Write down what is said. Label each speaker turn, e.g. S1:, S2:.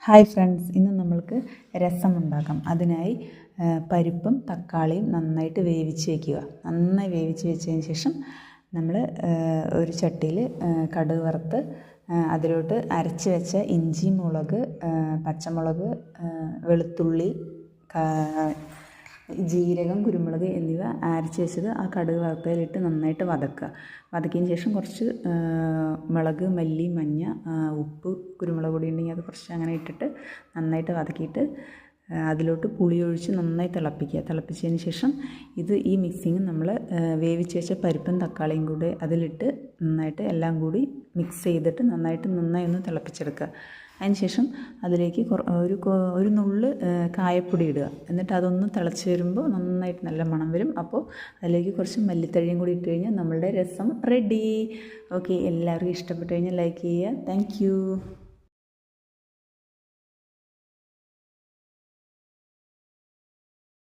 S1: Hi friends, ഇന്ന് നമ്മൾക്ക് രസം ഉണ്ടാക്കാം. അതിനായി പരിപ്പും തക്കാളിയും നന്നായിട്ട് വേവിച്ച് വയ്ക്കുക. നന്നായി വേവിച്ച് വെച്ചതിന് ശേഷം നമ്മൾ ഒരു ചട്ടിയിൽ കടുക് വറുത്ത് അതിലോട്ട് അരച്ച് വെച്ച ഇഞ്ചി, മുളക്, പച്ചമുളക്, വെളുത്തുള്ളി, ജീരകം, കുരുമുളക് എന്നിവ അരച്ച് വെച്ചത് ആ കടുക് വറുത്തതിലിട്ട് നന്നായിട്ട് വതക്കുക. വതക്കിയതിന് ശേഷം കുറച്ച് മുളക്, മല്ലി, മഞ്ഞ, ഉപ്പ്, കുരുമുളക് പൊടി ഉണ്ടെങ്കിൽ അത് കുറച്ച് അങ്ങനെ ഇട്ടിട്ട് നന്നായിട്ട് വതക്കിയിട്ട് അതിലോട്ട് പുളി ഒഴിച്ച് നന്നായി തിളപ്പിക്കുക. തിളപ്പിച്ചതിന് ശേഷം ഈ മിക്സിങ് നമ്മൾ വേവിച്ച് വെച്ച പരിപ്പും തക്കാളിയും കൂടെ അതിലിട്ട് നന്നായിട്ട് എല്ലാം കൂടി മിക്സ് ചെയ്തിട്ട് നന്നായി ഒന്ന് തിളപ്പിച്ചെടുക്കുക. അതിന് ശേഷം അതിലേക്ക് ഒരു നുള്ള് കായപ്പൊടി ഇടുക. എന്നിട്ട് അതൊന്ന് തിളച്ച് വരുമ്പോൾ നന്നായിട്ട് നല്ല മണം വരും. അപ്പോൾ അതിലേക്ക് കുറച്ച് മല്ലിത്തഴയും കൂടി ഇട്ട് കഴിഞ്ഞാൽ നമ്മളുടെ രസം റെഡി. ഓക്കെ, എല്ലാവർക്കും ഇഷ്ടപ്പെട്ട് കഴിഞ്ഞാൽ ലൈക്ക് ചെയ്യുക. താങ്ക്